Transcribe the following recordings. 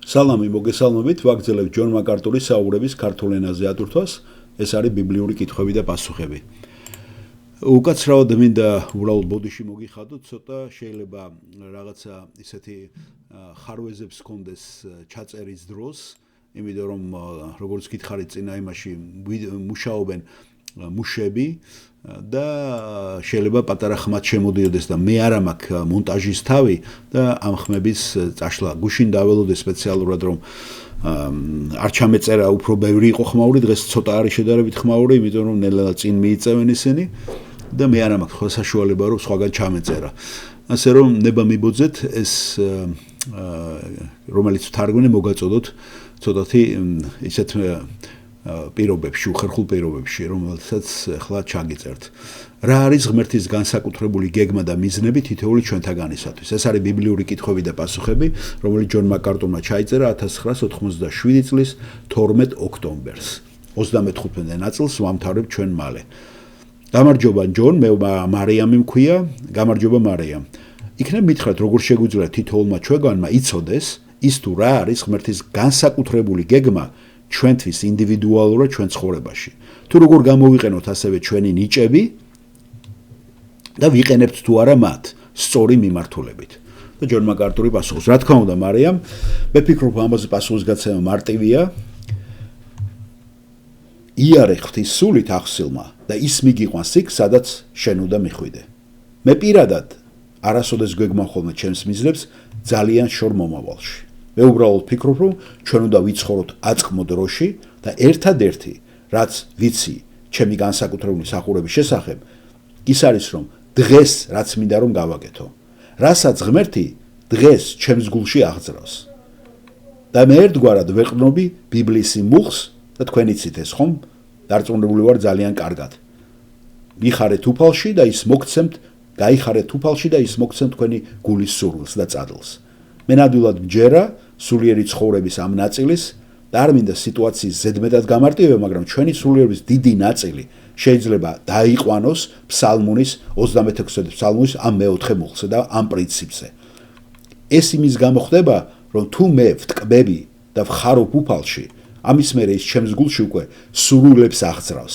სალამი მოგესალმებით, ვაგრძელებთ ჯონ მაკარტურის საუბრების ქართულ ენაზე ატვირთვას. ეს არის ბიბლიური კითხვები და პასუხები. უკაცრავად მინდა უბრალოდ ბოდიში მოგიხადოთ, ცოტა შეიძლება რაღაცა ისეთი ხარვეზებს ჰქონდეს ჩაწერის დროს, იმიტომ რომ როგორც გითხარით წინა იმაში მუშაობენ მუშები და შეიძლება პატარა ხმად შემოდიოდეს და მე არ მაქვს მონტაჟის თავი და ამ ხმების წაშლა გუშინ დაველოდე სპეციალურად რომ არ ჩამეწერა უფრო ბევრი იყო ხმაური, დღეს ცოტა არის შედარებით ხმაური, იმიტომ რომ ნელა წინ მიიწევენ ისინი და მე არ მაქვს ხო საშუალება რომ სხვაგან ჩამეწერა. ასე რომ ნება მიბოძეთ ეს რომელიც თარგმნე მოგაწოდოთ ცოტათი ისეთ პირობებში, უხერხულ პირობებში, რომელსაც ახლა ჩაგიწერთ. რა არის ღმერთის განსაკუთრებული გეგმა და მიზნები თითოეული ჩვენთაგანისათვის? ეს არის ბიბლიური კითხვები და პასუხები, რომელიც ჯონ მაკარტურმა ჩაიწერა 1987 წლის 12 ოქტომბერს. 35 ნაწილს ვამთავრებ ჩვენ მალე. გამარჯობა ჯონ, მე მარიამი მქვია, გამარჯობა მარიამ. იქნებ მითხრათ, როგორ შეგვიძლია თითოეულმა ჩვენგანმა იცოდეს ის თუ რა არის ღმერთის განსაკუთრებული გეგმა ჩვენთვის ინდივიდუალურად ჩვენ ცხოვრებაში. თუ როგორ გამოვიყენოთ ასევე ჩვენი ნიჭები და ვიყენებთ თუ არა მათ სწორი მიმართულებით. და ჯონ მაკარტური პასუხობს. რა თქმა უნდა, მარიამ, მე ფიქრობ ამაზე პასუხისგაცემა მარტივია. იარე ღვთის სულით ახსილმა და ის მიგიყვანს იქ, სადაც შენ უნდა მიხვიდე. მე პირადად არასოდეს გვეგმან ხოლმე ჩემს მიზნებს ძალიან შორ მომავალში. მე უბრალოდ ფიქრობ, რომ ჩვენ უნდა ვიცხოვროთ აწყმო დროში და ერთადერთი, რაც ვიცი ჩემი განსაკუთრებული სახურების შესახებ, ის არის, რომ დღეს რაც მინდა რომ გავაკეთო, რასაც ღმერთი დღეს ჩემს გულში აღძრავს. და მე ერთგვარად ვეყრდნობი ბიბლიის მუხს და თქვენ იცით ეს ხომ? დარწმუნებული ვარ ძალიან კარგად. მიხარეთ უფალში და ის მოგცემთ, გაიხარეთ უფალში და ის მოგცემთ თქვენი გულის სურვილს და წადლს. მე ნამდვილად მჯერა სულიერი ცხოვრების ამ ნაწილის და არ მინდა სიტუაციის ზედმეტად გამარტივება, მაგრამ ჩვენი სულიერების დიდი ნაწილი შეიძლება დაიყვანოს ფსალმუნის 36 ფსალმუნის ამ მეოთხე მუხლზე და ამ პრინციპზე. ეს იმის გამო ხდება, რომ თუ მე ვტკბები და ვხარობ უფალში, ამის მერე ის ჩემს გულში უკვე სურვილებს აღძრავს,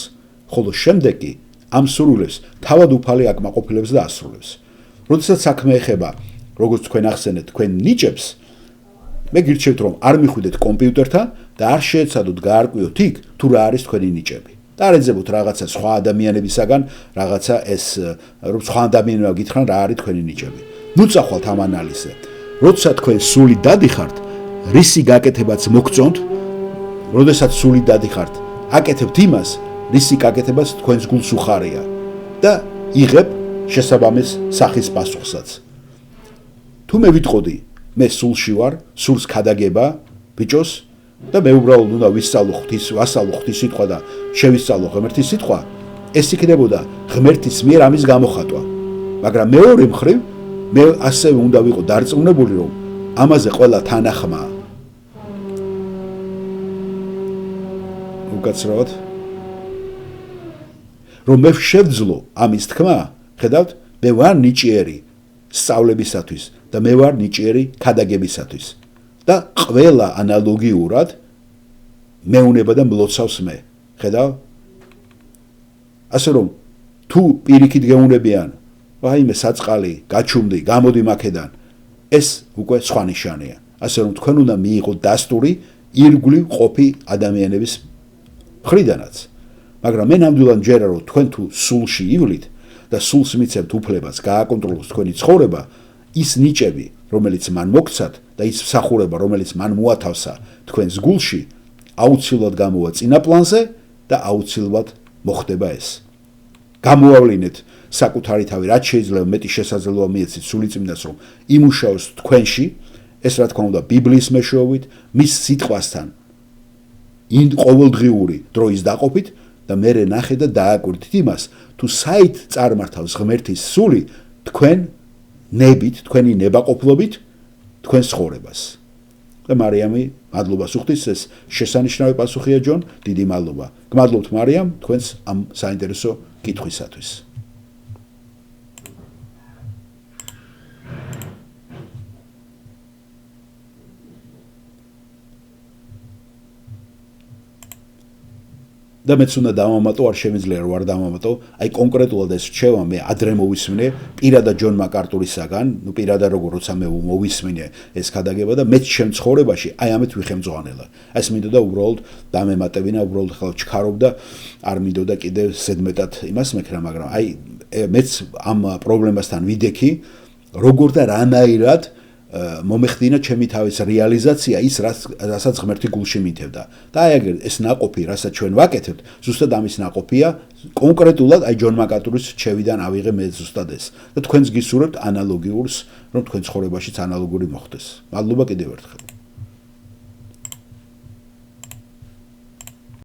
ხოლო შემდეგ კი ამ სურვილებს თავად უფალი აკმაყოფილებს და ასრულებს. როდესაც საქმე ეხება, როგორც თქვენ ახსენეთ, თქვენ ნიჭებს, მე გირჩევთ, რომ არ მიხვიდეთ კომპიუტერთან და არ შეეცადოთ გაარკვიოთ იქ, თუ რა არის თქვენი ნიჭები. და არ ეძებოთ რაღაცა სხვა ადამიანებისაგან, რაღაცა ეს, რომ სხვა ადამიანებმა გითხრან რა არის თქვენი ნიჭები. ნუ წახვალთ ამ ანალიზზე. როცა თქვენ სული დადიხართ, რისი გაკეთებაც მოგწონთ, როდესაც სული დადიხართ, აკეთებთ იმას, რისი გაკეთებაც თქვენს გულს უხარია და იღებ შესაბამის სახის პასუხსაც. თუ მე ვიტყოდი, მე სულში ვარ, სულს ქადაგება ბიჭოს და მე უბრალოდ უნდა ვასწავლო ღვთის სიტყვა და შევისწავლო ღმერთის სიტყვა, ეს იქნებოდა ღმერთის მიერ ამის გამოხატვა. მაგრამ მეორე მხრივ, მე ასევე უნდა ვიყო დარწმუნებული, რომ ამაზე ყველა თანახმაა. უკაცრავად რომ მე შევძლო ამის თქმა, ხედავთ, მე ვარ ნიჭიერი სწავლებისათვის და მე ვარ ნიჭიერი ქადაგებისათვის და ყველა ანალოგიურად მეუნება და მლოცავს მე, ხედავ? ასე რომ თუ პირიქით გეუნებიან, ვაიმე საწყალი, გაჩუმდი, გამოდი მაქედან, ეს უკვე სხვა ნიშანია. ასე რომ თქვენ უნდა მიიღოთ დასტური ირგვლივ ყოფი ადამიანების მხრიდანაც. მაგრამ მე ნამდვილად მჯერა, რომ თქვენ თუ სულში ივლით და სულს მიცემთ უფლებას გააკონტროლოს თქვენი ცხოვრება, ის ნიჭები, რომელიც მან მოგცათ და ის მსახურება, რომელიც მან მოათავსა თქვენს გულში, აუცილებლად გამოვა წინა პლანზე და აუცილებლად მოხდება ეს. გამოავლინეთ საკუთარი თავი, რაც შეიძლება მეტი შესაძლებლობა მიეცით სულიწმინდას, რომ იმუშაოს თქვენში, ეს რა თქმა უნდა ბიბლიის მეშვეობით, მის სიტყვასთან ყოველდღიური დროის დაყოფით და მერე ნახეთ და დააკვირდით იმას, თუ საით წარმართავს ღმერთის სული თქვენ ნებით, თქვენი ნებაყოფლობით, თქვენ ცხოვრებას. და მარიამი, მადლობას უხდის, ეს შესანიშნავი პასუხია ჯონ, დიდი მადლობა. გმადლობთ მარიამ, თქვენს ამ საინტერესო კითხვისათვის. და მეც უნდა დავამატო, არ შემიძლია რომ არ დავამატო, აი კონკრეტულად ეს რჩევა მე ადრე მოვისმინე პირადად ჯონ მაკარტურისაგან, ნუ პირადად როგორ როცა მე მოვისმინე ეს ქადაგება და მეც ჩემ ცხოვრებაში აი ამით ვიხემძღვანელა. ეს მინდოდა უბრალოდ დამემატებინა, უბრალოდ ხალ ჩქარობდა, არ მინდოდა კიდევ ზედმეტად იმას მეკრა, მაგრამ აი მეც ამ პრობლემასთან ვიდექი, როგორ და რანაირად მომეხდინა ჩემი თავის რეალიზაცია ის რასაც ღმერთი გულში მითევდა და აი აგერ ეს ნაყოფი რასაც ჩვენ ვაკეთებთ ზუსტად ამის ნაყოფია კონკრეტულად აი ჯონ მაკარტურის რჩევიდან ავიღე მე ზუსტად ეს და თქვენს გისურვებთ ანალოგიურს რომ თქვენ ცხოვრებაშიც ანალოგური მოხდეს. მადლობა კიდევ ერთხელ.